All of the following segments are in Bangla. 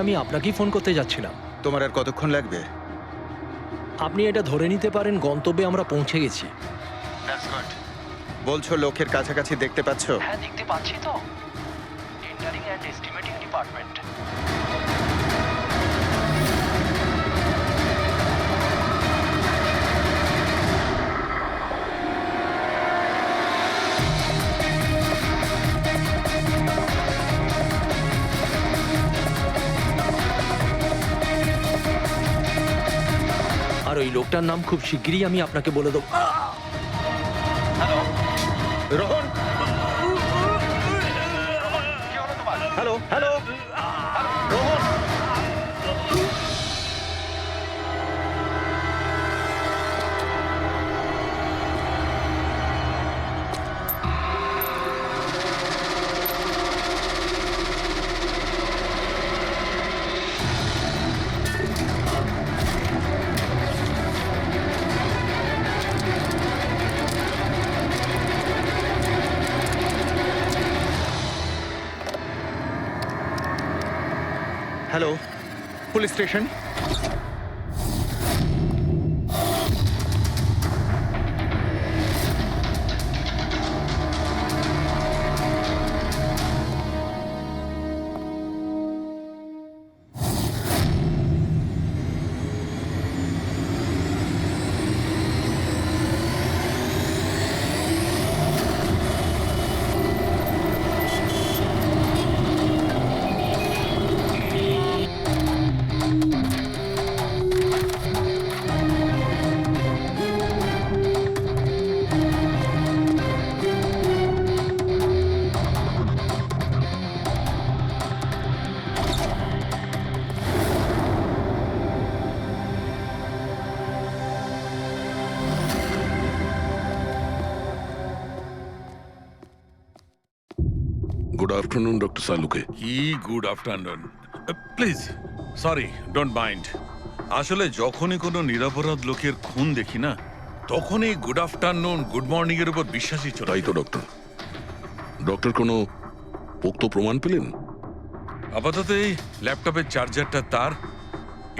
আমি আপনাকেই ফোন করতে যাচ্ছিলাম। তোমার আর কতক্ষণ লাগবে? আপনি এটা ধরে নিতে পারেন গন্তব্যে আমরা পৌঁছে গেছি। বলছো লোকের কাছাকাছি দেখতে পাচ্ছ? হ্যাঁ, দেখতে পাচ্ছি তো। Tendering and estimating department. আর ওই লোকটার নাম খুব শিগগিরই আমি আপনাকে বলে দেবো। Hello Rohan, hello hello Rohan. Hello, police station. Good afternoon, Dr. Saluke. Good afternoon. Please, sorry, don't mind. আসলে যখনই কোনো নিরপরাধ লোকের খুন দেখি না, তখনই গুড আফটারনুন, গুড মর্নিং এর উপর বিশ্বাসই চলে। তাই তো ডক্টর। ডক্টর কোনো পোক্ত প্রমাণ পেলেন? আপাতত এই ল্যাপটপের চার্জারটা তার,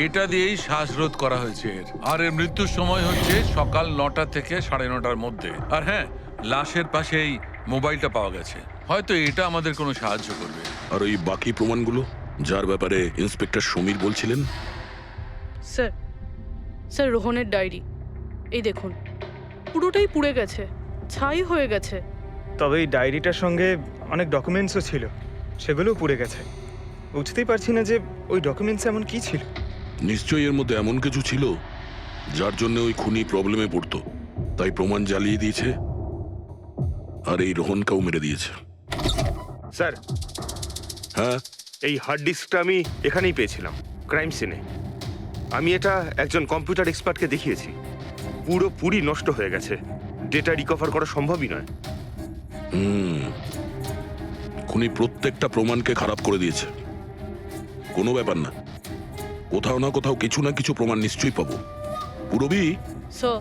এটা দিয়েই শ্বাসরোধ করা হয়েছে এর। আর এর মৃত্যুর সময় হচ্ছে সকাল 9টা থেকে 9:30টার মধ্যে। আর হ্যাঁ, লাশের পাশে এই মোবাইলটা পাওয়া গেছে। হয়তো এটা আমাদের কোনো সাহায্য করবে। আর ওই বাকি প্রমাণগুলো যার ব্যাপারে ইন্সপেক্টর সমীর বলছিলেন? স্যার, স্যার রোহনের ডায়েরি এই দেখুন, পুরোটাই পুড়ে গেছে, ছাই হয়ে গেছে। তবে এই ডায়েরিটার সঙ্গে অনেক ডকুমেন্টসও ছিল, সেগুলোও পুড়ে গেছে। বুঝতেই পারছি না যে ওই ডকুমেন্টস এমন কি ছিল। নিশ্চয়ই এর মধ্যে এমন কিছু ছিল যার জন্য ওই খুনি প্রবলেমে পড়তো, তাই প্রমাণ জ্বালিয়ে দিয়েছে আর এই রোহনকেও মেরে দিয়েছে। স্যার, হ্যাঁ, এই হার্ড ডিস্কটা আমি এখানেই পেয়েছিলাম, ক্রাইম সিনে। আমি এটা একজন কম্পিউটার এক্সপার্টকে দেখিয়েছি। পুরোপুরি নষ্ট হয়ে গেছে, ডেটা রিকভার করা সম্ভবই নয়। খুনি প্রত্যেকটা প্রমাণকে খারাপ করে দিয়েছে। কোনো ব্যাপার না, কোথাও না কোথাও কিছু না কিছু প্রমাণ নিশ্চয়ই পাবো। পুরবি, স্যার।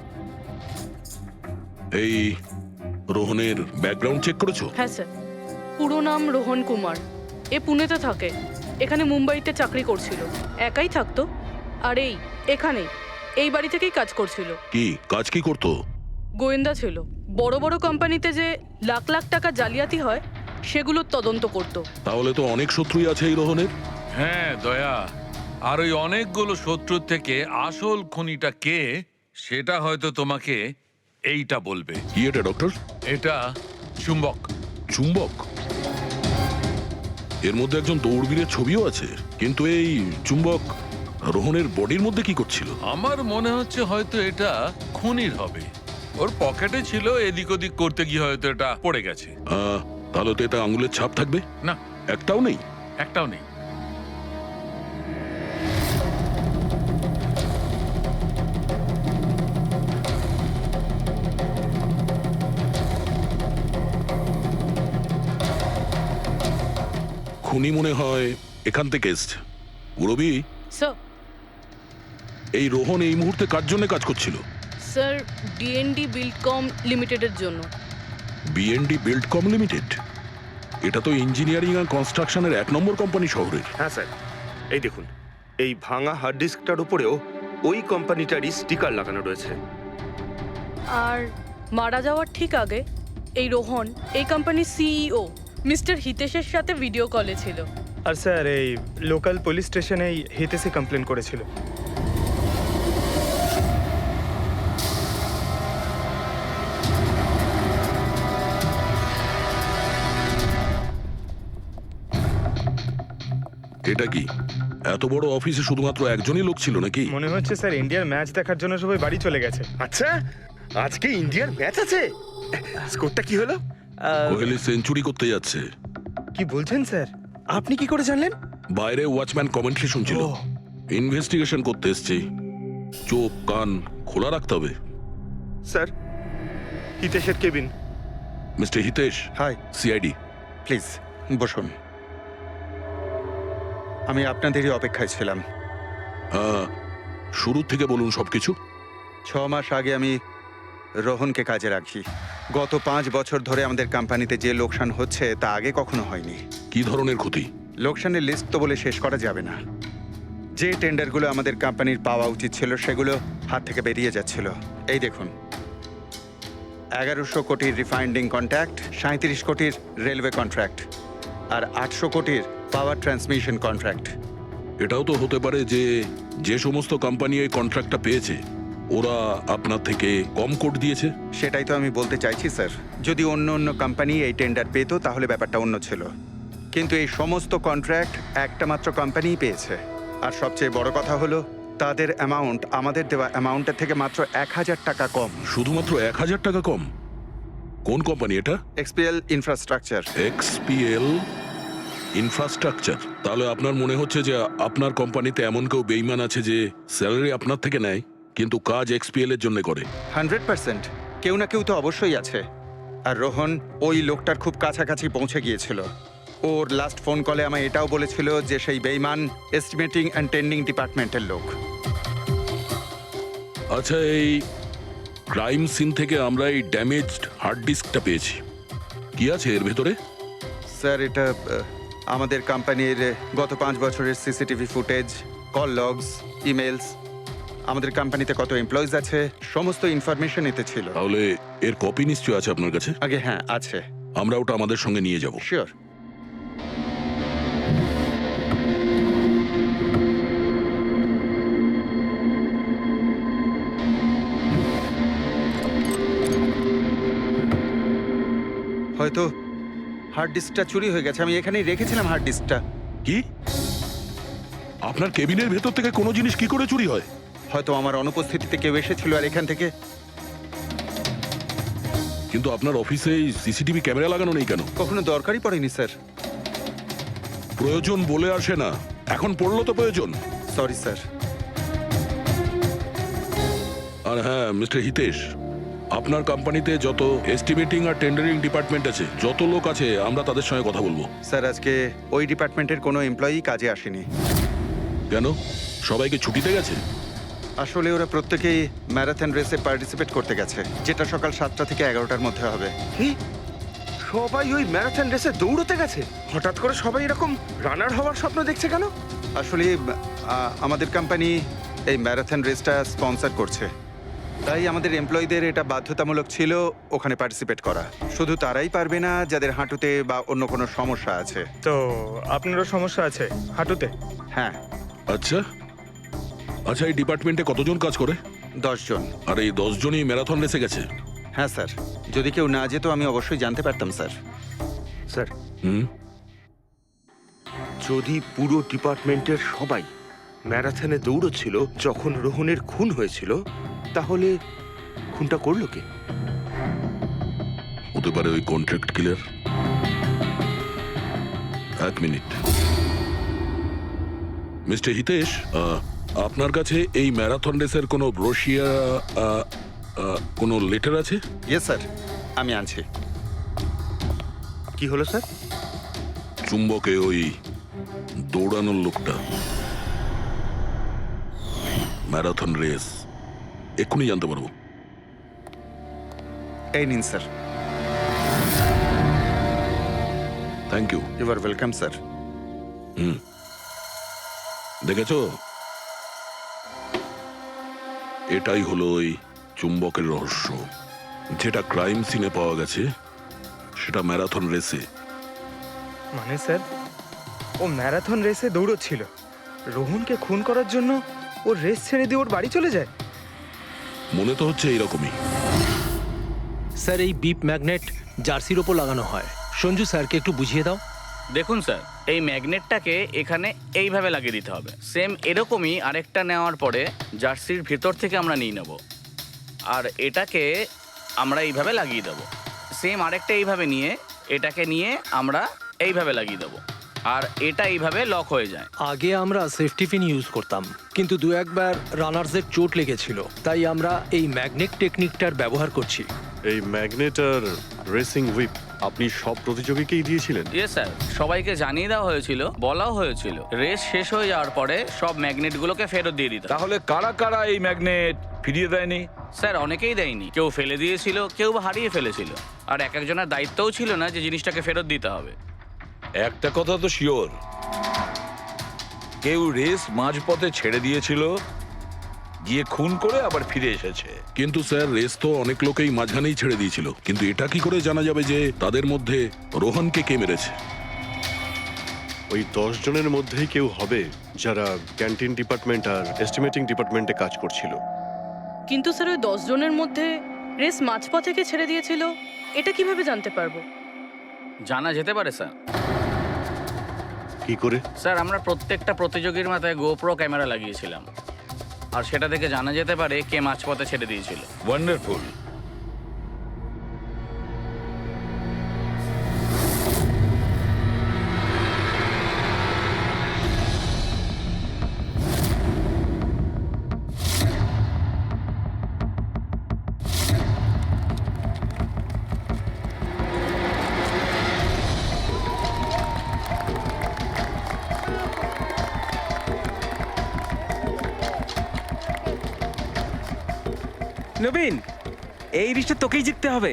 এই রোহনের ব্যাকগ্রাউন্ড চেক করেছো? হ্যাঁ স্যার, পুরো নাম রোহন কুমার। এ পুনেতে থাকে, এখানে মুম্বাইতে চাকরি করছিল, একাই থাকতো। আর এখানে এই বাড়ি থেকেই কাজ করছিল। কি কাজ কি করতো? গোয়েন্দা ছিল। বড় বড় কোম্পানিতে যে লাখ লাখ টাকা জালিয়াতি হয় সেগুলোর তদন্ত করতো। তাহলে তো অনেক শত্রুই আছে এই রোহনের। হ্যাঁ দয়া, আর ওই অনেকগুলো শত্রুর থেকে আসল খুনিটা কে সেটা হয়তো তোমাকে এইটা বলবে। কি এটা ডক্টর? এটা চুম্বক। চুম্বক? এর মধ্যে একজন দৌড়বীরের ছবিও আছে, কিন্তু এই চুম্বক রোহনের বডির মধ্যে কি করছিল? আমার মনে হচ্ছে হয়তো এটা খুনির হবে। ওর পকেটে ছিল, এদিক ওদিক করতে গিয়ে হয়তো এটা পড়ে গেছে। তাহলে তো এটা আঙুলের ছাপ থাকবে? না, একটাও নেই। একটাও নেই। খুনি মনে হয় এখান থেকে এসছে। পুরবি, স্যার। এই রোহন এই মুহূর্তে কার জন্য কাজ করছিল? স্যার, ডিএনডি বিল্ডকম লিমিটেডের জন্য। BND Buildcom limited? এটা তো ইঞ্জিনিয়ারিং আর কনস্ট্রাকশনের 1 নম্বর কোম্পানি শহরের। হ্যাঁ স্যার, এই দেখুন, এই ভাঙা হার্ড ডিস্কটার উপরেও ওই কোম্পানিটারই স্টিকার লাগানো রয়েছে। আর মারা যাওয়ার ঠিক আগে এই রোহন এই কোম্পানির সিইও মিস্টার হিতেশের সাথে ভিডিও কলে ছিল। আর স্যার এই লোকাল পুলিশ স্টেশনেই হিতেশে কমপ্লেন করেছিল। এটা কি এত বড় অফিসে শুধুমাত্র একজনই লোক ছিল নাকি? মনে হচ্ছে স্যার ইন্ডিয়ার ম্যাচ দেখার জন্য সবাই বাড়ি চলে গেছে। আচ্ছা, আজকে ইন্ডিয়ার ম্যাচ আছে। স্কোরটা কি হলো? কোহলি সেঞ্চুরি করতে যাচ্ছে। কি বলছেন স্যার? আপনি কি করে জানলেন? বাইরে ওয়াচম্যান কমেন্ট্রি শুনছিল। ও। ইনভেস্টিগেশন করতে এসেছি, চোখ কান খোলা রাখতে হবে। স্যার, হিতেশের cabin. Mister Hitesh, hi, CID. Please বসুন। আমি আপনাদেরই অপেক্ষায় ছিলাম। শুরু থেকে বলুন সবকিছু। 6 মাস আগে আমি রোহনকে কাজে রাখি। গত 5 বছর ধরে আমাদের কোম্পানিতে যে লোকসান হচ্ছে তা আগে কখনো হয়নি। কি ধরনের ক্ষতি? লোকসানের লিস্ট তো বলে শেষ করা যাবে না। যে টেন্ডারগুলো আমাদের কোম্পানির পাওয়া উচিত ছিল সেগুলো হাত থেকে বেরিয়ে যাচ্ছিল। এই দেখুন, 1100 কোটির রিফাইন্ডিং কন্ট্রাক্ট, 37 কোটির রেলওয়ে কন্ট্রাক্ট, আর 800 কোটির পাওয়ার ট্রান্সমিশন কন্ট্রাক্ট। এটাও তো হতে পারে যে যে সমস্ত কোম্পানি এই কন্ট্রাক্টটা পেয়েছে ওরা আপনার থেকে কম কোট দিয়েছে। সেটাই তো আমি বলতে চাইছি স্যার। যদি অন্য অন্য কোম্পানি এই টেন্ডার পেত তাহলে ব্যাপারটা অন্য ছিল, কিন্তু এই সমস্ত কন্ট্রাক্ট একটা মাত্র কোম্পানিই পেয়েছে। আর সবচেয়ে বড় কথা হলো তাদের অ্যামাউন্ট আমাদের দেওয়া অ্যামাউন্টের থেকে মাত্র 1000 টাকা কম। শুধুমাত্র 1000 টাকা কম? কোন কোম্পানি এটা? XPL infrastructure. XPL infrastructure. তাহলে আপনার মনে হচ্ছে যে আপনার কোম্পানিতে এমন কেউ বেইমান আছে যে স্যালারি আপনার থেকে নেয় কিন্তু কাজ এক্সপিএল এর জন্য করে? 100% কেউ না কেউ তো অবশ্যই আছে। আর রোহন ওই লোকটার খুব কাছাকাছি পৌঁছে গিয়েছিল। ওর লাস্ট ফোন কলে আমায় এটাও বলেছিল যে সেই বেইমান এস্টিমেটিং অ্যান্ড টেন্ডিং ডিপার্টমেন্টের লোক। আচ্ছা, এই ক্রাইম সিন থেকে আমরা এই ড্যামেজড হার্ড ডিস্কটা পেয়েছি। কি আছে এর ভেতরে? স্যার, এটা আমাদের কোম্পানির গত 5 বছরের CCTV footage, call logs, emails, আমাদের কোম্পানিতে কত এমপ্লয়িজ আছে, সমস্ত ইনফরমেশন এতে ছিল। তাহলে এর কপি নিশ্চয় আছে আপনার কাছে? আগে হ্যাঁ আছে। আমরা ওটা আমাদের সঙ্গে নিয়ে যাব। শিওর। হয়তো হার্ড ডিস্কটা চুরি হয়ে গেছে। আমি এখানেই রেখেছিলাম হার্ড ডিস্কটা। কি? আপনার কেবিনের ভেতর থেকে কোনো জিনিস কি করে চুরি হয়? হয়তো আমার অনুপস্থিতিতে কেউ এসেছিল আর এখান থেকে। কিন্তু আপনার অফিসে সিসিটিভি ক্যামেরা লাগানো নেই কেন? কখনো দরকারই পড়েনি স্যার। প্রয়োজন বলে আসে না, এখন পড়লো তো প্রয়োজন। Sorry sir. আর হ্যাঁ মিস্টার হিতেশ, আপনার কোম্পানিতে যত এস্টিমেটিং আর টেন্ডারিং ডিপার্টমেন্ট আছে, যত লোক আছে, আমরা তাদের সঙ্গে কথা বলবো। স্যার, আজকে ওই ডিপার্টমেন্টের কোনো এমপ্লয়ি কাজে আসেনি। কেন? সবাইকে ছুটিতে গেছে? আসলে ওরা প্রত্যেকেই ম্যারাথন রেসে পার্টিসিপেট করতে গেছে, যেটা সকাল 7টা থেকে 11টার মধ্যে হবে। কি? সবাই ওই ম্যারাথন রেসে দৌড়তে গেছে? হঠাৎ করে সবাই এরকম রানার হওয়ার স্বপ্ন দেখছে কেন? আসলে আমাদের কোম্পানি এই ম্যারাথন রেসটা স্পন্সর করছে, তাই আমাদের এমপ্লয়ীদের এটা বাধ্যতামূলক ছিল ওখানে পার্টিসিপেট করা। শুধু তারাই পারবে না যাদের হাঁটুতে বা অন্য কোনো সমস্যা আছে। তো আপনারও সমস্যা আছে হাঁটুতে? হ্যাঁ। আচ্ছা আচ্ছা, এই ডিপার্টমেন্টে কতজন কাজ করে? 10 জন। আর এই 10 জনই ম্যারাথন রেসে গেছে? হ্যাঁ স্যার, যদি কেউ না যেত আমি অবশ্যই জানতে পারতাম স্যার। স্যার, হুম। যদি পুরো ডিপার্টমেন্টের সবাই ম্যারাথনে দৌড়চ্ছিল যখন রোহনের খুন হয়েছিল, তাহলে খুনটা করলো কে? হতে পারে ওই কন্ট্রাক্ট কিলার। 1 মিনিট। মিস্টার হিতেশ, আপনার কাছে এই ম্যারাথন রেসের কোনো ব্রোশিয়া, কোনো লেটার আছে? ইয়েস স্যার, আমি আনছি। কি হলো স্যার? চুম্বকে ওই দৌড়ানোর লোকটা, ম্যারাথন রেস, এক্ষুনি জানতে পারবো। এই নিন sir. Thank you. You are welcome sir. Hmm. দেখেছো, এটাই হলো ওই চুম্বকের রহস্য। যেটা ক্রাইম সিনে পাওয়া গেছে সেটা ম্যারাথন রেসে। মানে স্যার, ও ম্যারাথন রেসে দৌড়চ্ছিল, রোহনকে খুন করার জন্য ও রেস ছেড়ে দিয়ে ওর বাড়ি চলে যায়। মনে তো হচ্ছে এইরকমই। স্যার, এই বিপ ম্যাগনেট জার্সির ওপর লাগানো হয়। সঞ্জু স্যারকে একটু বুঝিয়ে দাও। দেখুন স্যার, এই ম্যাগনেটটাকে এখানে এইভাবে লাগিয়ে দিতে হবে। সেম এরকমই আরেকটা নেওয়ার পরে জার্সির ভেতর থেকে আমরা নিয়ে নেব, আর এটাকে আমরা এইভাবে লাগিয়ে দেবো। সেম আরেকটা এইভাবে নিয়ে এটাকে নিয়ে আমরা এইভাবে লাগিয়ে দেবো, আর এটা এইভাবে লক হয়ে যায়। আগে আমরা সেফটি পিন ইউজ করতাম, কিন্তু দু একবার রানার্সের চোট লেগেছিল, তাই আমরা এই ম্যাগনেট টেকনিকটার ব্যবহার করছি। এই ম্যাগনেট আর রেসিং হুইপ আপনি সব প্রতিযোগীকেই দিয়েছিলেন? ইয়েস স্যার, সবাইকে জানিয়ে দেওয়া হয়েছিল, বলাও হয়েছিল রেস শেষ হয়ে যাওয়ার পরে সব ম্যাগনেটগুলোকে ফেরত দিয়ে দিতে। তাহলে কারা কারা এই ম্যাগনেট ফিরিয়ে দেয়নি? স্যার, অনেকেই দেয়নি, কেউ ফেলে দিয়েছিল, কেউ বা হারিয়ে ফেলেছিল, আর এক একজনের দায়িত্বও ছিল না যে জিনিসটাকে ফেরত দিতে হবে। একটা কথা তো শিওর, কেউ রেস মাঝপথে ছেড়ে দিয়েছিল, গিয়ে খুন করে আবার ফিরে এসেছে। কিন্তু স্যার, রেস তো অনেক লোকেই মাঝখানেই ছেড়ে দিয়েছিল, কিন্তু এটা কি করে জানা যাবে যে তাদের মধ্যে রোহনকে কে মেরেছে? ওই 10 জনের মধ্যেই কেউ হবে যারা ক্যান্টিন ডিপার্টমেন্ট আর এস্টিমেটিং ডিপার্টমেন্টে কাজ করছিল। কিন্তু স্যার, ওই 10 জনের মধ্যে রেস মাঝপথ থেকে ছেড়ে দিয়েছিল, এটা কিভাবে জানতে পারবো? জানা যেতে পারে স্যার। কি করে? স্যার, আমরা প্রত্যেকটা প্রতিযোগীর মাথায় গোপ্রো ক্যামেরা লাগিয়েছিলাম, আর সেটা থেকে জানা যেতে পারে কে মাঝপথে ছেড়ে দিয়েছিল। ওয়ান্ডারফুল। নবীন, এই রিশটা তোকেই জিততে হবে।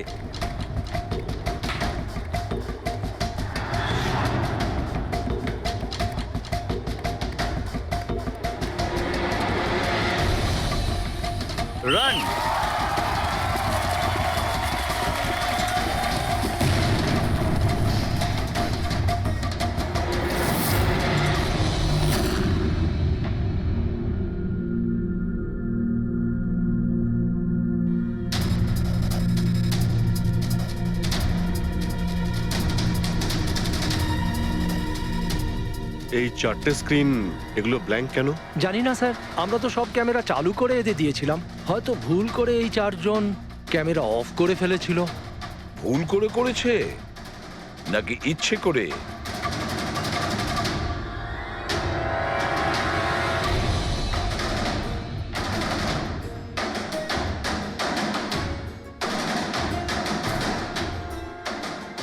রান। এই 4টে স্ক্রিন, এগুলো ব্ল্যাঙ্ক কেন? জানি না স্যার, আমরা তো সব ক্যামেরা চালু করে এদের দিয়েছিলাম। হয়তো ভুল করে এই 4 জন ক্যামেরা অফ করে ফেলেছিল। ভুল করে করেছে নাকি ইচ্ছে করে?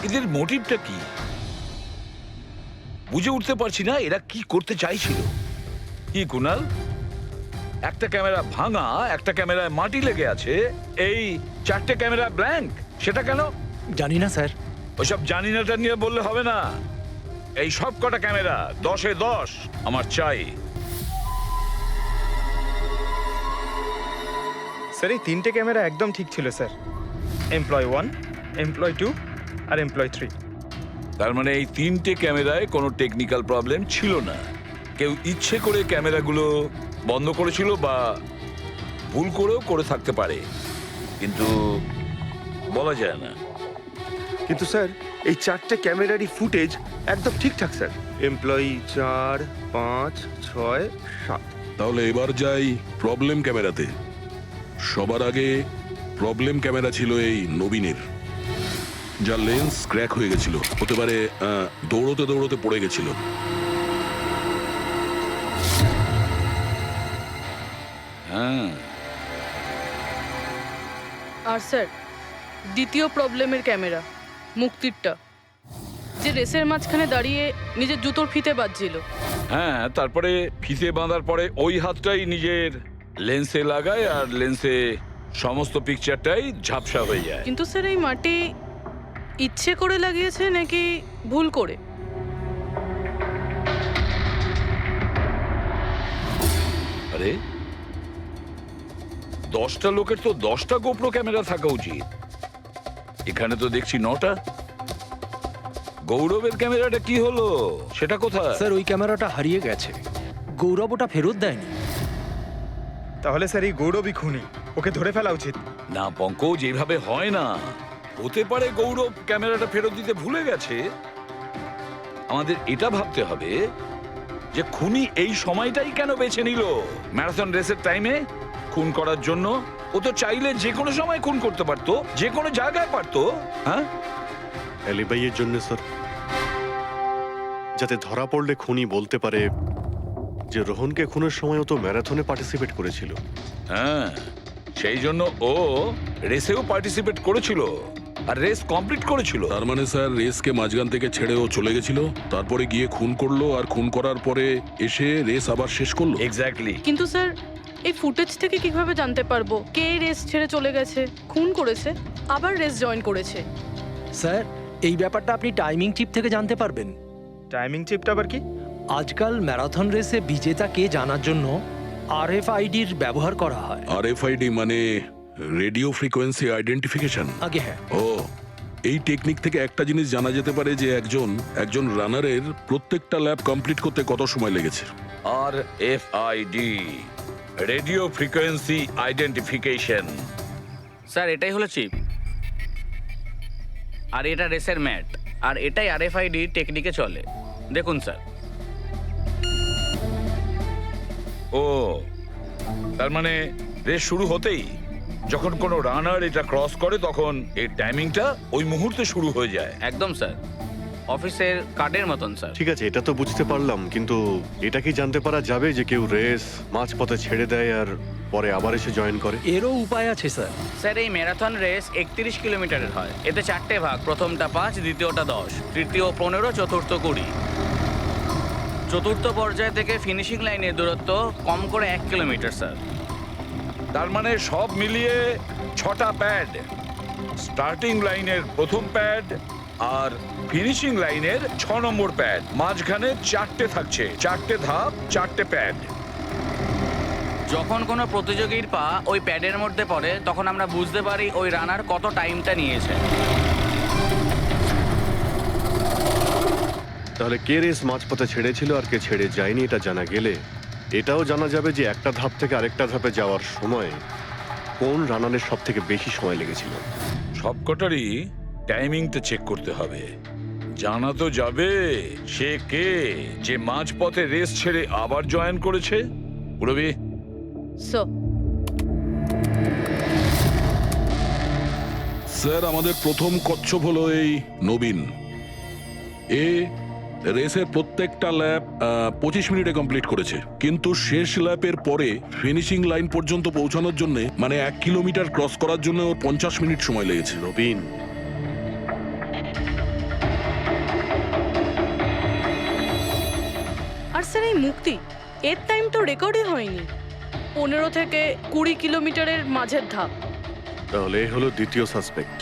এদের মোটিভটা কি বুঝে উঠতে পারছি না। এরা কি করতে চাইছিল? কি কুনাল, একটা ক্যামেরা ভাঙা, একটা ক্যামেরায় মাটি লেগে আছে, এই 4টে ক্যামেরা ব্ল্যাঙ্ক, সেটা কেন? জানি না স্যার। ওইসব জানি নাটা নিয়ে বললে হবে না। এই সব কটা ক্যামেরা 10-এ 10 আমার চাই। স্যার, এই 3টে ক্যামেরা একদম ঠিক ছিল স্যার। এমপ্লয় 1, এমপ্লয় 2 আর এমপ্লয় 3। তার মানে এই 3টে ক্যামেরায় কোনো টেকনিক্যাল প্রবলেম ছিল না। কেউ ইচ্ছে করে ক্যামেরাগুলো বন্ধ করেছিল বা ভুল করেও করে থাকতে পারে, কিন্তু বলা যায় না। কিন্তু স্যার, এই 4টে ক্যামেরারই ফুটেজ একদম ঠিকঠাক স্যার। এমপ্লয়ি 4, 5, 6, 7। তাহলে এবার যাই প্রবলেম ক্যামেরাতে। সবার আগে প্রবলেম ক্যামেরা ছিল এই নবীনের, যার লেন্স ক্র্যাক হয়ে গেছিল। হতে পারে দৌড়তে দৌড়তে পড়ে গেছিল। হ্যাঁ, আর স্যার, দ্বিতীয় প্রবলেমের ক্যামেরা, মুক্তিরটা, যে রেসের মাঝখানে দাঁড়িয়ে নিজের জুতোর ফিতে বাজছিল। হ্যাঁ, তারপরে ফিতে বাঁধার পরে ওই হাতটাই নিজের লেন্সে লাগায়, আর লেন্সে সমস্ত পিকচারটাই ঝাপসা হয়ে যায়। কিন্তু স্যার, এই মাটি ইচ্ছে করে লাগিয়েছে নাকি ভুল করে? আরে 10টা লোকের তো 10টা গোপ্রো ক্যামেরা থাকা উচিত, এখানে তো দেখছি 9টা। গৌরবের ক্যামেরাটা কি হলো, সেটা কোথায়? স্যার ওই ক্যামেরাটা হারিয়ে গেছে, গৌরব ওটা ফেরত দেয়নি। তাহলে স্যার এই গৌরবই খুনি, ওকে ধরে ফেলা উচিত। না পঙ্কজ, এইভাবে হয় না। হতে পারে গৌরব ক্যামেরাটা ফেরত দিতে ভুলে গেছে। আমাদের এটা ভাবতে হবে যে খুনি এই সময়টাই কেন বেছে নিল ম্যারাথন রেসের টাইমে খুন করার জন্য। ও তো চাইলে যে কোনো সময় খুন করতে পারতো, যে কোনো জায়গায় পারতো। হ্যাঁ, অ্যালিবাইয়ের জন্য স্যার, যাতে ধরা পড়লে খুনি বলতে পারে যে রোহনকে খুনের সময় ও তো ম্যারাথনে পার্টিসিপেট করেছিল। হ্যাঁ, সেই জন্য ও রেসেও পার্টিসিপেট করেছিল আর রেস কমপ্লিট করেছিল। তার মানে স্যার রেসকে মাঝখান থেকে ছেড়ে ও চলে গেছিল, তারপরে গিয়ে খুন করলো, আর খুন করার পরে এসে রেস আবার শেষ করলো। এক্স্যাক্টলি। কিন্তু স্যার এই ফুটেজ থেকে কিভাবে জানতে পারবো কে রেস ছেড়ে চলে গেছে, খুন করেছে, আবার রেস জয়েন করেছে? স্যার এই ব্যাপারটা আপনি টাইমিং চিপ থেকে জানতে পারবেন। টাইমিং চিপটা আবার কি? আজকাল ম্যারাথন রেসে বিজেতা কে জানার জন্য RFIDর ব্যবহার করা হয়। RFID মানে রেডিও ফ্রিকোয়েন্সি আইডেন্টিফিকেশন। আগে হ্যাঁ, ও, এই টেকনিক থেকে একটা জিনিস জানা যেতে পারে যে একজন রানারের প্রত্যেকটা ল্যাব কমপ্লিট করতে কত সময় লেগেছে। RFID, radio frequency identification. Sir এটাই হলো চিপ, আর এটা রেসের ম্যাট, আর এটাই RFID টেকনিকে চলে। দেখুন স্যার। ও, তার মানে রেস শুরু হতেই যখন কোনো রানার এটা ক্রস করে তখন এই টাইমিংটা ওই মুহূর্তে শুরু হয়ে যায়। একদম স্যার, অফিসের কার্ডের মতন স্যার। ঠিক আছে, এটা তো বুঝতে পারলাম, কিন্তু এটা কি জানতে পারা যাবে যে কেউ রেস মাঝপথে ছেড়ে দেয় আর পরে আবার এসে জয়েন করে? এরও উপায় আছে স্যার। স্যার এই ম্যারাথন রেস 31 কিলোমিটারের হয়। এতে 4টে ভাগ, প্রথমটা 5, দ্বিতীয়টা 10, তৃতীয় 15, চতুর্থ 20। চতুর্থ পর্যায় থেকে ফিনিশিং লাইনের দূরত্ব কম করে 1 কিলোমিটার স্যার। তার মানে সব মিলিয়ে 6টা প্যাড, স্টার্টিং লাইনের প্রথম প্যাড আর ফিনিশিং লাইনের 6 নম্বর প্যাড, মাঝখানে 4টে থাকছে, 4টে ধাপ, 4টে প্যাড। যখন কোনো প্রতিযোগীর পা ওই প্যাডের মধ্যে পড়ে তখন আমরা বুঝতে পারি ওই রানার কত টাইমটা নিয়েছে। তাহলে কে রেস মাঝপথে ছেড়েছিল আর কে ছেড়ে যায়নি এটা জানা গেলে এটাও জানা যাবে যে একটা ধাপ থেকে আরেকটা ধাপে যাওয়ার সময় কোন রানারের সব থেকে বেশি সময় লেগেছিল। সবকটারই টাইমিংটা চেক করতে হবে। জানা তো যাবে সে কে যে মাঝপথে রেস ছেড়ে আবার জয়েন করেছে। পুরবি, স্যার স্যার আমাদের প্রথম কচ্ছপ হলো এই নবীন। এ রেসের প্রত্যেকটা ল্যাপ 25 মিনিটে কমপ্লিট করেছে, কিন্তু শেষ ল্যাপের পরে ফিনিশিং লাইন পর্যন্ত পৌঁছানোর জন্য মানে 1 কিলোমিটার ক্রস করার জন্য ওর 50 মিনিট সময় লেগেছে। নবীন, আর স্যার এই মুক্তি, এর টাইম তো রেকর্ডই হয়নি। 15 থেকে 20 কিলোমিটারের মাঝের ধাপ। তাহলে এই হলো দ্বিতীয় সাসপেক্ট।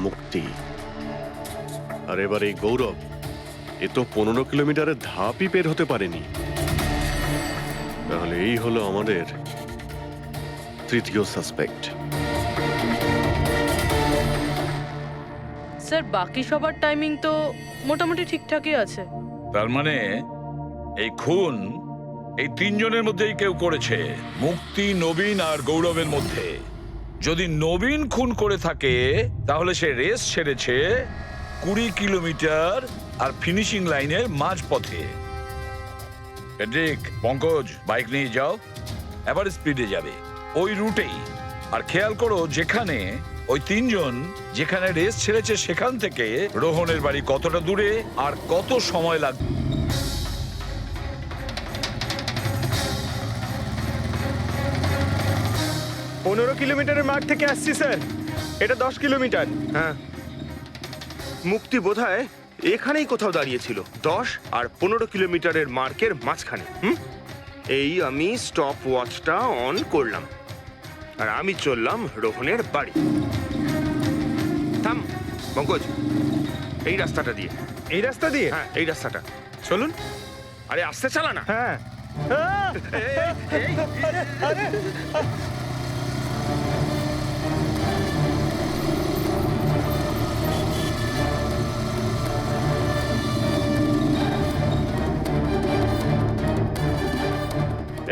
মুক্তি। আর এবার এই গৌরব, এ তো 15 কিলোমিটারের ধাপই বের হতে পারেনি। তাহলে এই হলো আমাদের তৃতীয় সাসপেক্ট। স্যার বাকি সবার টাইমিং তো মোটামুটি ঠিকঠাকই আছে। তার মানে এই খুন এই 3 জনের মধ্যেই কেউ করেছে, মুক্তি, নবীন আর গৌরবের মধ্যে। যদি নবীন খুন করে থাকে তাহলে সে রেস ছেড়েছে 20 কিলোমিটার আর ফিনিশিং লাইনের মাঝপথে। পেড্রিক, পঙ্কজ, বাইক নিয়ে যাও, এবার স্পিডে যাবে ওই রুটেই। আর খেয়াল করো যেখানে ওই 3 জন যেখানে রেস ছেড়েছে সেখান থেকে রোহনের বাড়ি কতটা দূরে আর কত সময় লাগবে। 15 কিলোমিটারের মাঠ থেকে আসছি স্যার, এটা 10 কিলোমিটার। হ্যাঁ, মুক্তি বোধহয় এখানেই কোথাও দাঁড়িয়েছিল, 10 আর 15 কিলোমিটারের মার্কের মাঝখানে। এই আমি স্টপ ওয়াচটা অন করলাম আর আমি চললাম রোহনের বাড়ি। থাম পঙ্কজ, এই রাস্তাটা দিয়ে। এই রাস্তা দিয়ে? হ্যাঁ, এই রাস্তাটা। চলুন। আরে আস্তে চালা না। হ্যাঁ।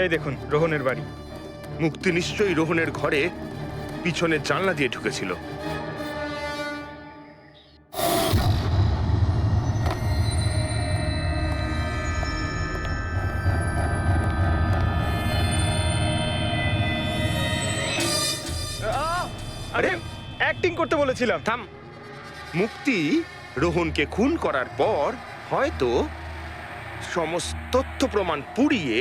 এই দেখুন রোহনের বাড়ি। মুক্তি নিশ্চয়ই রোহনের ঘরে পিছনের জানলা দিয়ে ঢুকেছিল। আরে অ্যাক্টিং করতে বলেছিলাম। থাম। মুক্তি রোহনকে খুন করার পর হয়তো সমস্ত তথ্য প্রমাণ পুড়িয়ে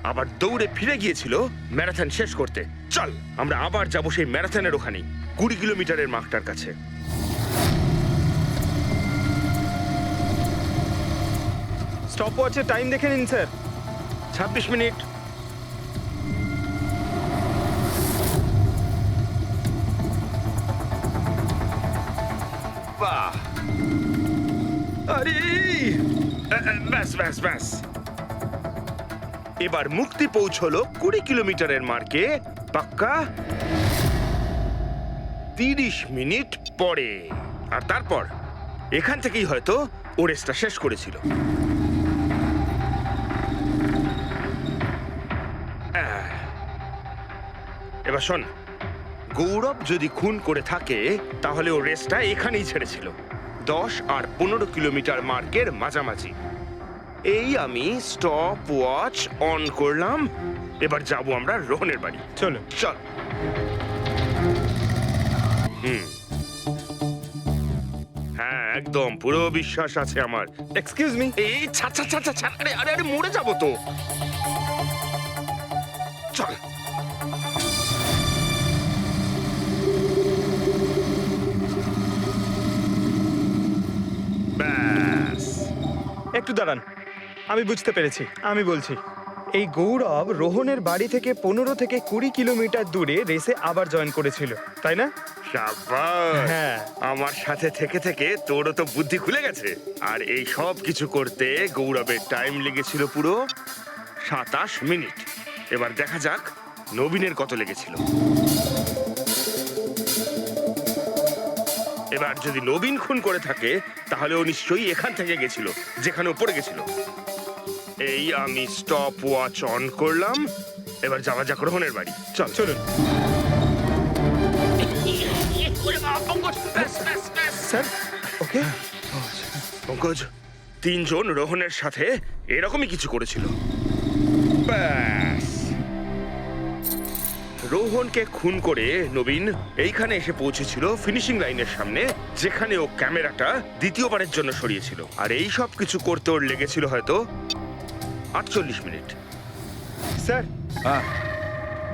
আবার দৌড়ে ফিরে গিয়েছিল ম্যারাথন শেষ করতে। চল আমরা আবার যাব সেই ম্যারাথনের ওখানে 20 কিলোমিটারের মার্কটার কাছে। স্টপ ওয়াচের টাইম দেখে নিন স্যার। 26 মিনিট। বাহ, আরে ব্যাস ব্যাস ব্যাস। এবার মুক্তি পৌঁছলো 20 কিলোমিটারের মার্কে পাক্কা 30 মিনিট পরে। আর তারপর এখান থেকেই হয়তো ও রেসটা শেষ করেছিল। এবার শোন, গৌরব যদি খুন করে থাকে তাহলে ও রেসটা এখানেই ছেড়েছিল, 10 আর 15 কিলোমিটার মার্কের মাঝামাঝি। এই আমি স্টপ ওয়াচ অন করলাম। এবার যাব আমরা রোহনের বাড়ি। চলো। চল। হ্যাঁ, একদম পুরো বিশ্বাস আছে আমার। Excuse me. এই ছাড় ছাড় ছাড় ছাড়, আরে আরে আরে মরে যাবো তো। চল। ব্যাস। একটু দাঁড়ান, আমি বুঝতে পেরেছি। আমি বলছি, এই গৌরব রোহনের বাড়ি থেকে 15 থেকে 20 কিলোমিটার দূরে রেসে আবার জয়েন করেছিল, তাই না? শাবাশ। হ্যাঁ। আমার সাথে থেকে থেকে তোরও তো বুদ্ধি খুলে গেছে। আর এই সব কিছু করতে গৌরবের টাইম লেগেছিল পুরো 27 মিনিট। এবার দেখা যাক নবীনের কত লেগেছিল। এবার যদি নবীন খুন করে থাকে তাহলে ও নিশ্চয়ই এখান থেকে গেছিল, যেখানে ও পড়ে গেছিল। এই আমি স্টপ ওয়াচ অন করলাম। এবার যাওয়া যাক রোহনের বাড়ি। চল। চলুন স্যার। ওকে। পঙ্কজ, 3 জন রোহনের সাথে এরকমই কিছু করেছিল। ব্যাস। রোহনকে খুন করে নবীন এইখানে এসে পৌঁছেছিল ফিনিশিং লাইনের সামনে, যেখানে ও ক্যামেরাটা দ্বিতীয়বারের জন্য সরিয়েছিল। আর এই সব কিছু করতে ওর লেগেছিল হয়তো 48 মিনিট। স্যার,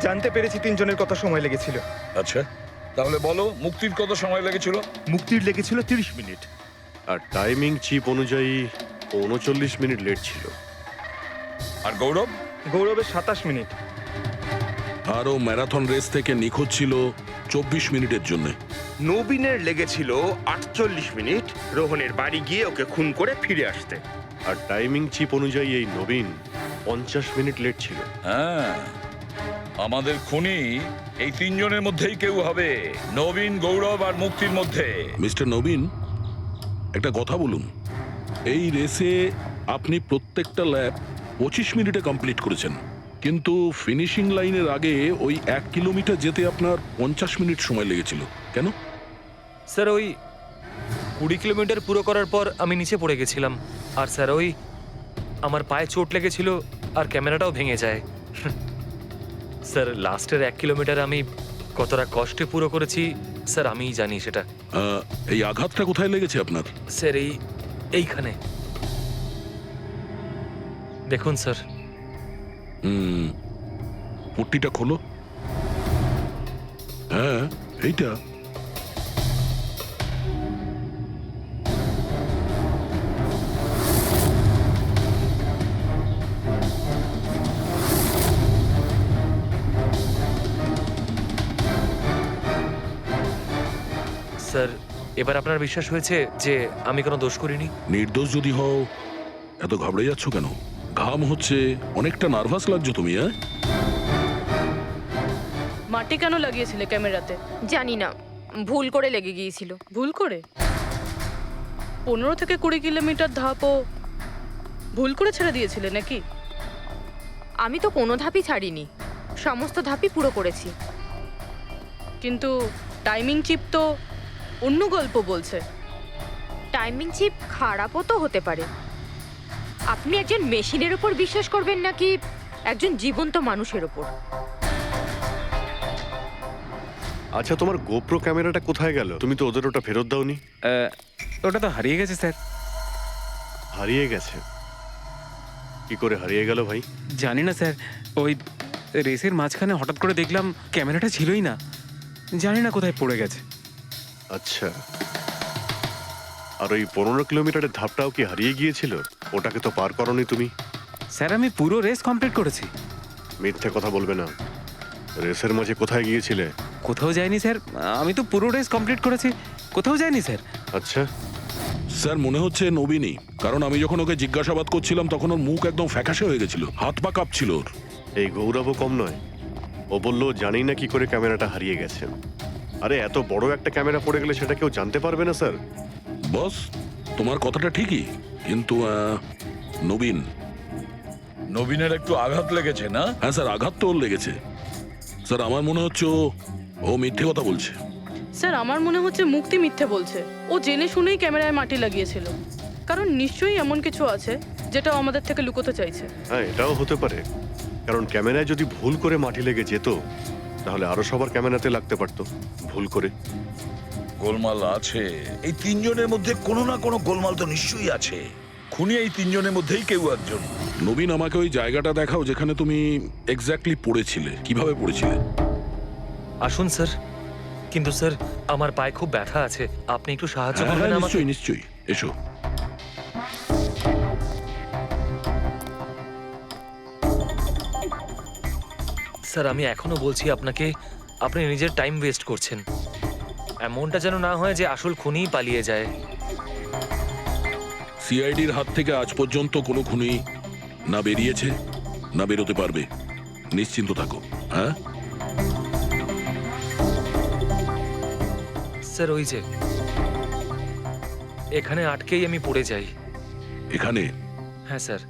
জানতে পেরেছি 3 জনের কত সময় লেগেছিল। আচ্ছা, তাহলে বলো মুক্তির কত সময় লেগেছিল? মুক্তির লেগেছিল 30 মিনিট। আর টাইমিং চিপ অনুযায়ী 39 মিনিট লেট ছিল। আর গৌরব? গৌরবের 27 মিনিট। আরও ম্যারাথন রেস থেকে নিখোঁজ ছিল 24 মিনিটের জন্য। নবীনের লেগেছিল 48 মিনিট রোহনের বাড়ি গিয়ে ওকে খুন করে ফিরে আসতে। আর টাইমিং চিপ অনুযায়ী এই নবীন 50 মিনিট লেট ছিল। হ্যাঁ, আমাদের খুনি এই 3 জনের মধ্যেই কেউ হবে, নবীন, গৌরব আর মুক্তির মধ্যে। মিস্টার নবীন, একটা কথা বলুন। এই রেসে আপনি প্রত্যেকটা ল্যাপ 25 মিনিটে কমপ্লিট করেছেন, কিন্তু ফিনিশিং লাইনের আগে ওই 1 কিলোমিটার যেতে আপনার 50 মিনিট সময় লেগেছিল। কেন? স্যার, ওই 20 কিলোমিটার পুরো করার পর আমি নিচে পড়ে গেছিলাম। আর স্যার, ওই আমার পায়ে চোট লেগেছিল আর ক্যামেরাটাও ভেঙে যায়। স্যার, লাস্টের 1 কিলোমিটার আমি কতটা কষ্টে পুরো করেছি স্যার আমিই জানি সেটা। এই আঘাতটা কোথায় লেগেছে আপনার? স্যার, এইখানে দেখুন স্যার। পট্টিটা খোলো। হ্যাঁ, এইটা। স্যার, এবার আপনার বিশ্বাস হয়েছে যে আমি কোনো দোষ করিনি? নির্দোষ যদি হও এত ঘাবড়ে যাচ্ছ কেন? ঘাম হচ্ছে, অনেকটা নার্ভাস লাগছো তুমি, হ্যাঁ? মাটি কেন লাগিয়েছিলে ক্যামেরাতে? জানি না, ভুল করে লেগে গিয়েছিল। ভুল করে? 15 থেকে 20 কিলোমিটার ধাপও ভুল করে ছেড়ে দিয়েছিলে নাকি? আমি তো কোনো ধাপই ছাড়িনি, সমস্ত ধাপই পুরো করেছি। কিন্তু টাইমিং চিপ তো অন্য গল্প বলছে। টাইমিং চিপ খারাপও তো হতে পারে। আপনি একজন মেশিনের উপর বিশ্বাস করবেন নাকি একজন জীবন্ত মানুষের উপর? আচ্ছা, তোমার গোপ্রো ক্যামেরাটা কোথায় গেল? তুমি তো ওদের ওটা ফেরত দাওনি। ওটা তো হারিয়ে গেছে স্যার। হারিয়ে গেছে? কি করে হারিয়ে গেল ভাই? জানি না স্যার, ওই রেসের মাঝখানে হঠাৎ করে দেখলাম ক্যামেরাটা ছিলই না, জানি না কোথায় পড়ে গেছে। আচ্ছা, আর ওই 15 কিলোমিটারের ধাপটাও কি হারিয়ে গিয়েছিল? ওটাকে তো পার করনি তুমি। স্যার আমি পুরো রেস কমপ্লিট করেছি। মিথ্যে কথা বলবে না। রেসের মাঝে কোথায় গিয়েছিলে? কোথাও যায়নি স্যার, আমি তো পুরো রেস কমপ্লিট করেছি, কোথাও যায়নি স্যার। আচ্ছা, স্যার মনে হচ্ছে নবীনই, কারণ আমি যখন ওকে জিজ্ঞাসাবাদ করছিলাম তখন ওর মুখ একদম ফ্যাকাশে হয়ে গেছিল, হাত পা কাঁপছিল ওর। এই গৌরবও কম নয়। ও বললো জানি না কি করে ক্যামেরাটা হারিয়ে গেছে। আরে এত বড় একটা ক্যামেরা পড়ে গেলে সেটা কেউ জানতে পারবে না স্যার। বস, তোমার কথাটা ঠিকই, কিন্তু নবীনের একটু আঘাত লেগেছে না? হ্যাঁ স্যার, আঘাত তো ওর লেগেছে। স্যার আমার মনে হচ্ছে ও মিথ্যে কথা বলছে। স্যার আমার মনে হচ্ছে মুক্তি মিথ্যে বলছে। ও জেনে শুনেই ক্যামেরায় মাটি লাগিয়েছিল, কারণ নিশ্চয়ই এমন কিছু আছে যেটা ও আমাদের থেকে লুকোতে চাইছে। হ্যাঁ, এটাও হতে পারে, কারণ ক্যামেরায় যদি ভুল করে মাটি লেগে যেত তাহলে আরো সবার ক্যামেরাতে লাগতে পারতো ভুল করে। গোলমাল আছে, এই তিনজনের মধ্যে কোনো না কোনো গোলমাল তো নিশ্চয়ই আছে। খুনি এই তিনজনের মধ্যেই কেউ একজন। নবীন, আমাকে ওই জায়গাটা দেখাও যেখানে তুমি এক্স্যাক্টলি পড়েছিলে। কিভাবে পড়েছিলে? আসুন স্যার। কিন্তু স্যার আমার পায়ে খুব ব্যথা আছে, আপনি একটু সাহায্য হ্যাঁ, করবেন আমাকে? নিশ্চয়ই নিশ্চয়ই, এসো। স্যার আমি এখনো বলছি আপনাকে, আপনি নিজের টাইম ওয়েস্ট করছেন। এমনটা যেন না হয় যে আসল খুনিই পালিয়ে যায়। সিআইডির হাত থেকে আজ পর্যন্ত কোনো খুনি না বেরিয়েছে না বেরোতে পারবে। নিশ্চিন্ত থাকো। হ্যাঁ স্যার ওই যে এখানে আটকেই আমি পড়ে যাই। এখানে? হ্যাঁ স্যার।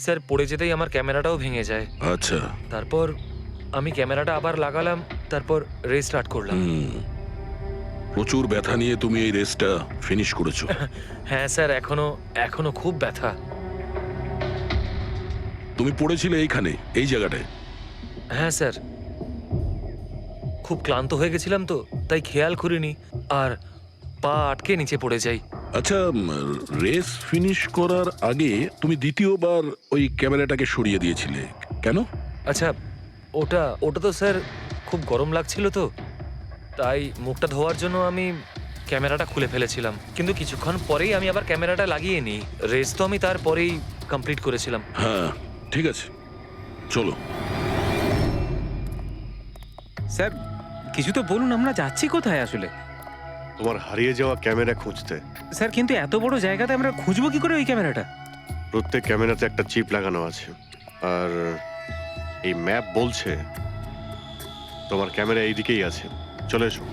স্যার পড়ে যেতেই আমার ক্যামেরাটাও ভেঙে যায়। আচ্ছা, তারপর আমি ক্যামেরাটা আবার লাগালাম, তারপর রেস স্টার্ট করলাম। প্রচুর ব্যথা নিয়ে তুমি এই রেসটা ফিনিশ করেছো। হ্যাঁ স্যার, এখনো খুব ব্যথা। তুমি পড়েছিলে এইখানে, এই জায়গাটায়? হ্যাঁ স্যার, খুব ক্লান্ত হয়ে গেছিলাম তো, তাই খেয়াল করিনি আর পা আটকে নিচে পড়ে যাই। আচ্ছা, রেস ফিনিশ করার আগে তুমি দ্বিতীয়বার ওই ক্যামেরাটাকে সরিয়ে দিয়েছিলে কেন? আচ্ছা, ওটা তো স্যার খুব গরম লাগছিল তো, তাই মুখটা ধোয়ার জন্য আমি ক্যামেরাটা খুলে ফেলেছিলাম। কিন্তু কিছুক্ষণ পরেই আমি আবার ক্যামেরাটা লাগিয়ে নিই। রেস তো আমি তারপরেই কমপ্লিট করেছিলাম। হ্যাঁ ঠিক আছে, চলো। স্যার কিছু তো বলুন, আমরা যাচ্ছি কোথায় আসলে? তোমার হারিয়ে যাওয়া ক্যামেরা খুঁজতে। স্যার কিন্তু এত বড় জায়গাতে আমরা খুঁজবো কি করে ওই ক্যামেরাটা? প্রত্যেক ক্যামেরাতে একটা চিপ লাগানো আছে, আর এই ম্যাপ বলছে তোমার ক্যামেরা এইদিকেই আছে। চলে এসো।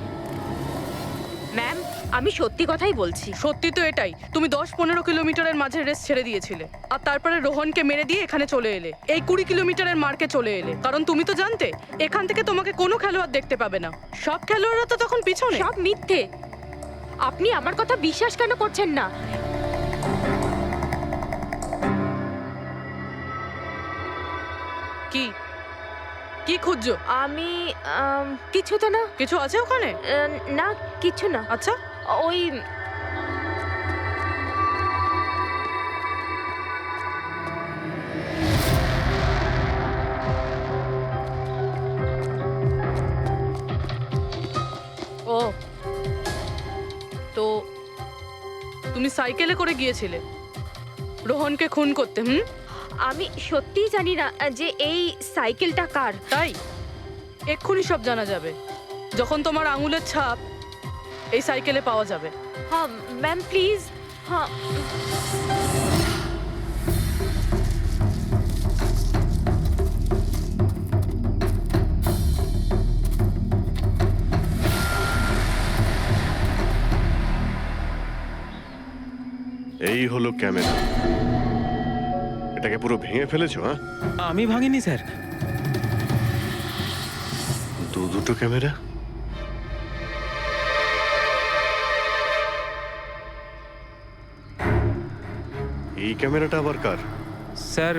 ম্যাম, আমি সত্যি কথাই বলছি। সত্যি তো এটাই, তুমি 10-15 কিলোমিটারের মাঝে রেস ছেড়ে দিয়েছিলে, আর তারপরে রোহনকে মেরে দিয়ে এখানে চলে এলে, এই 20 কিলোমিটারের মার্কে চলে এলে। কারণ তুমি তো জানতে এখান থেকে তোমাকে কোনো খেলোয়াড় দেখতে পাবে না। সব খেলোয়াড়রা তো তখন পিছনে। সব মিথ্যে। আপনি আমার কথা বিশ্বাস কেন করছেন না? কি কি খুঁজছো? আমি কিছু তো না। কিছু আছে ওখানে? না, কিছু না। আচ্ছা, ওই ও তো তুমি সাইকেলে করে গিয়েছিলে রোহনকে খুন করতে? আমি সত্যিই জানি না যে এই সাইকেলটা কার। তাই এক্ষুনি সব জানা যাবে যখন তোমার আঙুলের ছাপ এই সাইকেলে পাওয়া যাবে। হ্যাঁ ম্যাম প্লিজ। হ্যাঁ এই হলো ক্যামেরা। এটাকে পুরো ভেঙে ফেলেছো? হ্যাঁ, আমি ভাঙিনি স্যার। দুটো ক্যামেরা। এই ক্যামেরাটা আবার কার? স্যার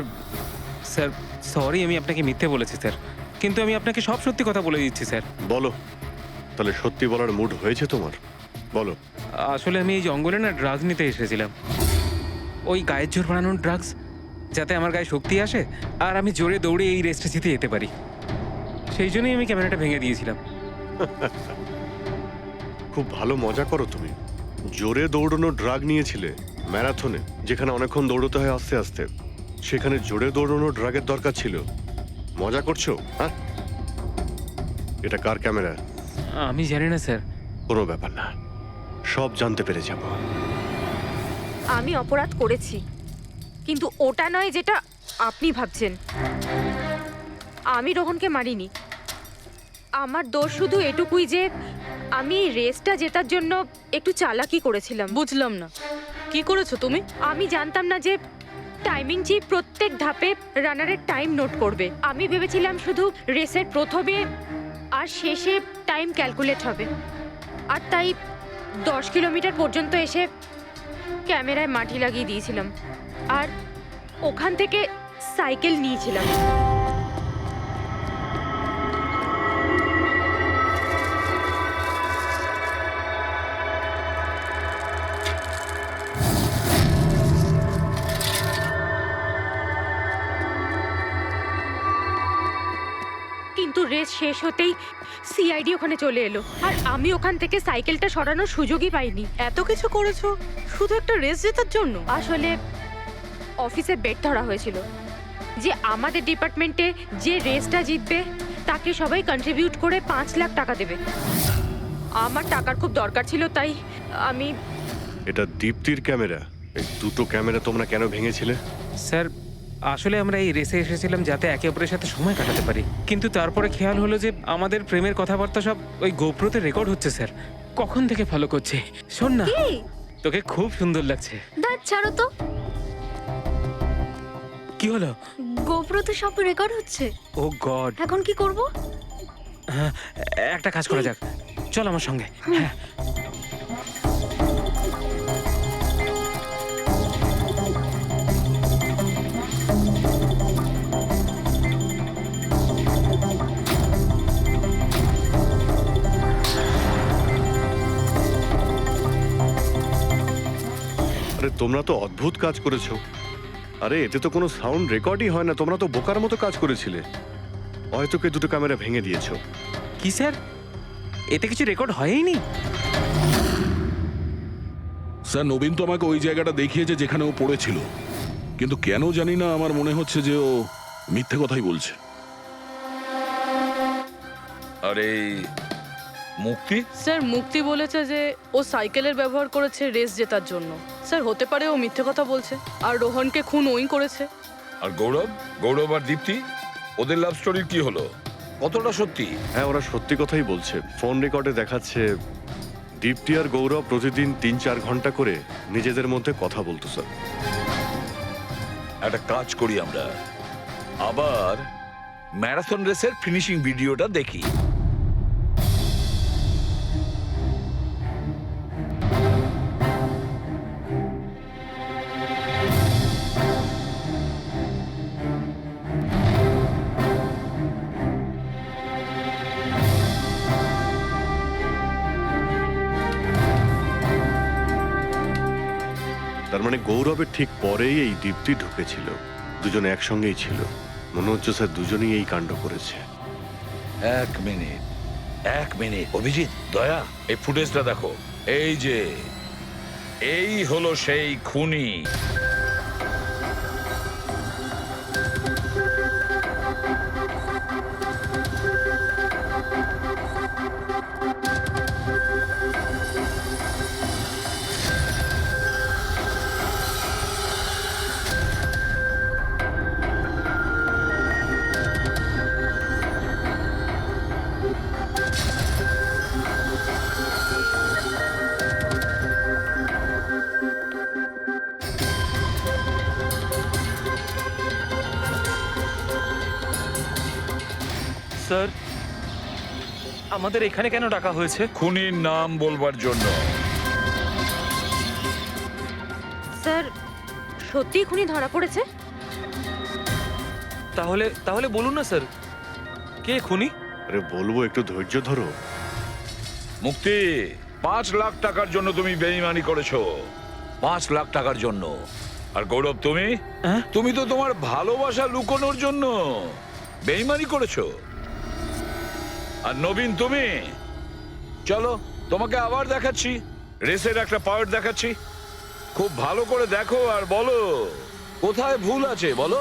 স্যার সরি, আমি আপনাকে মিথ্যে বলেছি স্যার, কিন্তু আমি আপনাকে সব সত্যি কথা বলে দিচ্ছি স্যার। বলো, তাহলে সত্যি বলার মুড হয়েছে তোমার? বলো। আসলে আমি এই জঙ্গলে না ড্রাগস নিতে এসেছিলাম, ওই গায়ের জোর বাড়ানোর ড্রাগস, যাতে আমার গায়ে শক্তি আসে আর আমি জোরে দৌড়ে এই রেসটা জিতে যেতে পারি। সেই জন্যই আমি ক্যামেরাটা ভেঙে দিয়েছিলাম। খুব ভালো মজা করো তুমি। জোরে দৌড়ানো ড্রাগ নিয়েছিলে ম্যারাথনে, যেখানে অনেকক্ষণ দৌড়তে হয় আস্তে আস্তে, সেখানে জোরে দৌড়ানো ড্রাগের দরকার ছিল। মজা করছো? হ্যাঁ, এটা কার ক্যামেরা? আমি জানি না স্যার। কোনো ব্যাপার না, সব জানতে পেরে যাব। আমি অপরাধ করেছি, কিন্তু ওটা নয় যেটা আপনি ভাবছেন। আমি রোহনকে মারিনি। আমার দোষ শুধু এটুকুই যে আমি রেসটা জেতার জন্য একটু চালাকি করেছিলাম। বুঝলাম না, কি করেছো তুমি? আমি জানতাম না যে টাইমিং চিপ প্রত্যেক ধাপে রানারের টাইম নোট করবে। আমি ভেবেছিলাম শুধু রেসের প্রথমে আর শেষে টাইম ক্যালকুলেট হবে, আর তাই 10 কিলোমিটার পর্যন্ত এসে ক্যামেরায় মাটি লাগিয়ে দিয়েছিলাম আর ওখান থেকে সাইকেল নিয়েছিলাম। কিন্তু রেস শেষ হতেই সিআইডি ওখানে চলে এলো আর আমি ওখান থেকে সাইকেলটা সরানোর সুযোগই পাইনি। এত কিছু করেছো শুধু একটা রেস জেতার জন্য? আসলে অফিসে বেট ধরা হয়েছিল যে আমাদের ডিপার্টমেন্টে যে রেসটা জিতবে তাকে সবাই কন্ট্রিবিউট করে 5 লাখ টাকা দেবে। আমার টাকার খুব দরকার ছিল, তাই আমি। এটা দীপ্তির ক্যামেরা। এই দুটো ক্যামেরা তোমরা কেন ভেঙেছিলে? স্যার আসলে আমরা এই রেসে এসেছিলাম যাতে একে অপরের সাথে সময় কাটাতে পারি, কিন্তু তারপরে খেয়াল হলো যে আমাদের প্রেমের কথাবার্তা সব ওই গোপ্রোতে রেকর্ড হচ্ছে স্যার। কখন থেকে ফলো করছে। শোন না, তোকে খুব সুন্দর লাগছে। দাঁত ছাড়ো তো। কি হলো? গোপ্রোতে সব রেকর্ড হচ্ছে। ও গড, এখন কি করব? একটা কাজ করা যাক, চল আমার সঙ্গে। হ্যাঁ, আরে তোমরা তো অদ্ভুত কাজ করেছো। আরে এতে তো কোনো সাউন্ড রেকর্ডই হয় না। তোমরা তো বোকার মতো কাজ করেছিলে। হয়তো কে দুটো ক্যামেরা ভেঙে দিয়েছো। কি স্যার, এতে কিছু রেকর্ড হয়নি? স্যার নবীন তো আমাকে ওই জায়গাটা দেখিয়েছে যেখানে ও পড়েছিল, কিন্তু কেন জানি না আমার মনে হচ্ছে যে ও মিথ্যে কথাই বলছে। আরে মুক্তি? স্যার মুক্তি বলেছে যে ও সাইকেলের ব্যবহার করেছে রেস জেতার জন্য। স্যার হতে পারে ও মিথ্যে কথা বলছে আর রোহনকে খুন ওই করেছে। আর গৌরব আর দীপ্তি, ওদের লাভ স্টোরির কি হলো? কতটা সত্যি? হ্যাঁ, ওরা সত্যি কথাই বলছে। ফোন রেকর্ডে দেখাচ্ছে দীপ্তি আর গৌরব প্রতিদিন 3-4 ঘন্টা করে নিজেদের মধ্যে কথা বলতো স্যার। একটা কাজ করি আমরা, আবার ম্যারাথন রেসের ফিনিশিং ভিডিওটা দেখি। তার মানে গৌরবের ঠিক পরেই এই দীপ্তি ঢুকেছিল। দুজনে একসঙ্গেই ছিল। মনে হচ্ছে স্যার দুজনেই এই কাণ্ড করেছে। এক মিনিট অভিজিৎ, দয়া, এই ফুটেজটা দেখো। এই যে এই হলো সেই খুনি। স্যার আমাদের এখানে কেন ডাকা হয়েছে? খুনির নাম বলবার জন্য। স্যার সত্যি খুনি ধরা পড়েছে? তাহলে তাহলে বলুন না স্যার, কে খুনি? আরে বলবো, একটু ধৈর্য ধরো। মুক্তি, 5 লাখ টাকার জন্য তুমি বেইমানি করেছো। 5 লাখ টাকার জন্য। আর গৌরব, তুমি হ্যাঁ? তুমি তো তোমার ভালোবাসা লুকোনোর জন্য বেইমানি করেছো। আর নবীন, তুমি চলো তোমাকে আবার দেখাচ্ছি, রেসের একটা পাওয়ার দেখাচ্ছি। খুব ভালো করে দেখো আর বলো কোথায় ভুল আছে, বলো।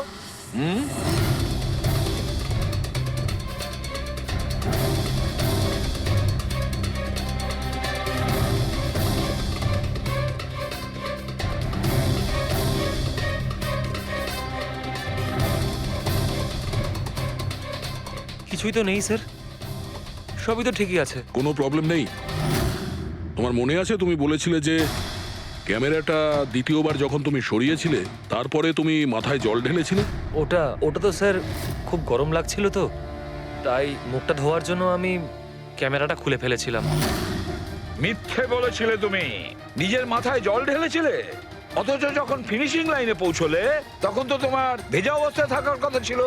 কিছুই তো নেই স্যার, সবই তো ঠিকই আছে। কোনো প্রবলেম নেই। তোমার মনে আছে তুমি বলেছিলে যে ক্যামেরাটা দ্বিতীয়বার যখন তুমি সরিয়েছিলে তারপরে তুমি মাথায় জল ঢেলেছিলে? ওটা তো স্যার খুব গরম লাগছিল, তো তাই মুখটা ধোয়ার জন্য আমি ক্যামেরাটা খুলে ফেলেছিলাম। মিথ্যে বলেছিলে তুমি, নিজের মাথায় জল ঢেলেছিলে। অথচ যখন ফিনিশিং লাইনে পৌঁছলে তখন তো তোমার ভেজা অবস্থায় থাকার কথা ছিল।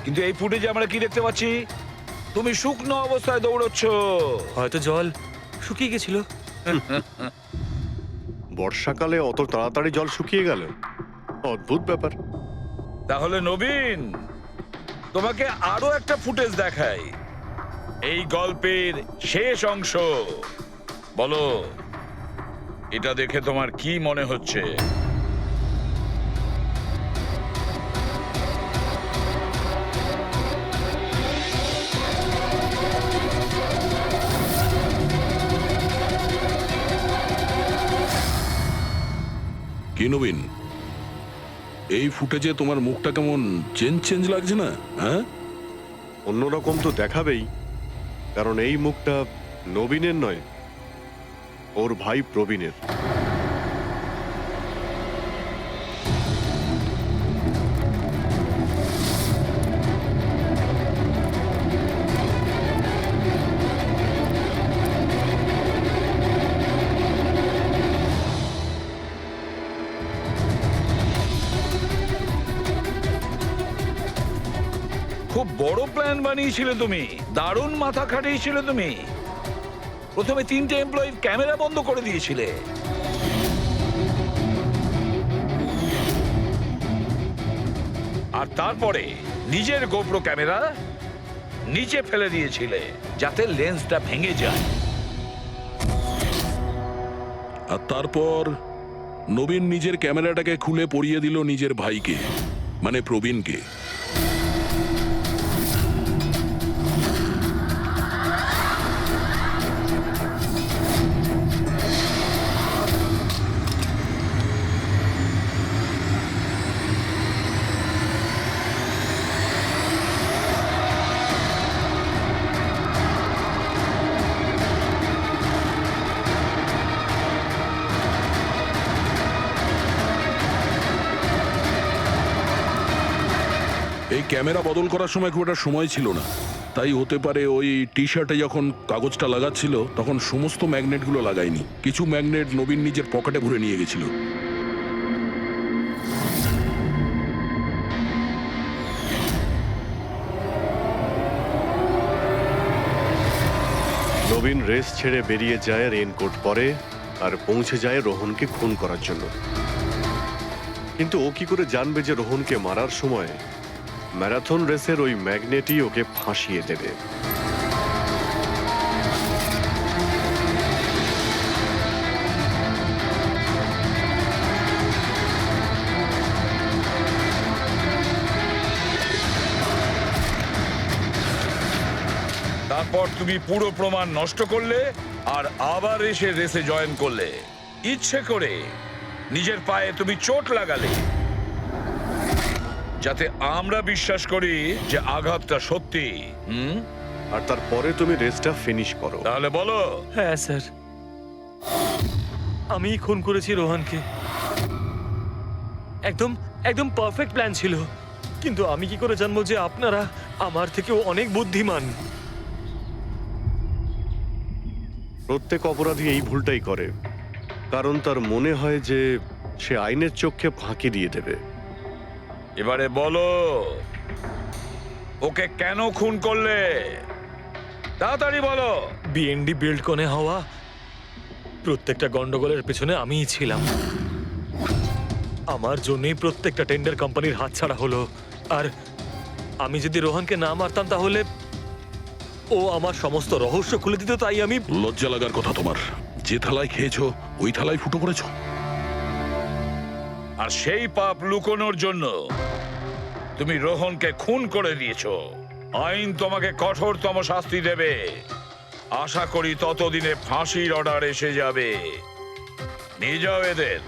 কিন্তু এই ফুটেজে আমরা কি দেখতে পাচ্ছি? তুমি শুকনো অবস্থায় দৌড়চ্ছ। হয়তো জল শুকিয়ে গেছিল। বর্ষাকালে অত তাড়াতাড়ি জল শুকিয়ে গেল, অদ্ভুত ব্যাপার। তাহলে নবীন, তোমাকে আরো একটা ফুটেজ দেখাই, এই গল্পের শেষ অংশ। বলো, এটা দেখে তোমার কি মনে হচ্ছে? কি নবীন, এই ফুটেজে তোমার মুখটা কেমন চেঞ্জ লাগছে না? হ্যাঁ, অন্যরকম তো দেখাবেই, কারণ এই মুখটা নবীনের নয়, ওর ভাই প্রবীণের। খুব বড় প্ল্যান বানিয়েছিলে তুমি, দারুণ মাথা খাটিয়েছিলে তুমি। প্রথমে 3টে এমপ্লয়ির ক্যামেরা বন্ধ করে দিয়েছিলে, আর তারপরে নিজের গোপ্রো ক্যামেরা নিচে ফেলে দিয়েছিলে যাতে লেন্সটা ভেঙে যায়। আর তারপর নবীন নিজের ক্যামেরাটাকে খুলে পরিয়ে দিল নিজের ভাইকে, মানে প্রবীণকে। এই ক্যামেরা বদল করার সময় খুব একটা সময় ছিল না, তাই হতে পারে ওই টি শার্টে যখন কাগজটা লাগাচ্ছিল তখন সমস্ত ম্যাগনেটগুলো লাগায়নি, কিছু ম্যাগনেট নবীন নিজের পকেটে ভরে নিয়ে গেছিল। নবীন রেস ছেড়ে বেরিয়ে যায় রেইনকোট পরে, আর পৌঁছে যায় রোহনকে খুন করার জন্য। কিন্তু ও কি করে জানবে যে রোহনকে মারার সময় ম্যারাথন রেসের ওই ম্যাগনেটই ওকে ফাঁসিয়ে দেবে? তারপর তুমি পুরো প্রমাণ নষ্ট করলে আর আবার এসে রেসে জয়েন করলে। ইচ্ছে করে নিজের পায়ে তুমি চোট লাগালে যাতে আমরা বিশ্বাস করি যে আঘাতটা সত্যি। আর তারপরে তুমি রেসটা ফিনিশ করো। তাহলে বলো। হ্যাঁ স্যার, আমি খুন করেছি রোহনকে। একদম পারফেক্ট প্ল্যান ছিল, কিন্তু আমি কি করে জানবো যে আপনারা আমার থেকেও অনেক বুদ্ধিমান? প্রত্যেক অপরাধী এই ভুলটাই করে, কারণ তার মনে হয় যে সে আইনের চোখে ফাঁকি দিয়ে দেবে। এবারে বলো, ওকে কেন খুন করলে? তাড়াতাড়ি বলো। বিএনডি বিল্ডকনে হওয়া প্রত্যেকটা গন্ডগোলের পেছনে আমিই ছিলাম। আমার জন্যই প্রত্যেকটা টেন্ডার কোম্পানির হাতছাড়া হলো। আর আমি যদি রোহনকে না মারতাম তাহলে ও আমার সমস্ত রহস্য খুলে দিত। তাই আমি... লজ্জা লাগার কথা তোমার। যে থালায় খেয়েছো ওই থালায় ফুটো করেছো। আর সেই পাপ লুকোনোর জন্য তুমি রোহনকে খুন করে দিয়েছো। আইন তোমাকে কঠোরতম শাস্তি দেবে। আশা করি ততদিনে ফাঁসির অর্ডার এসে যাবে। নিয়ে যাও এদের।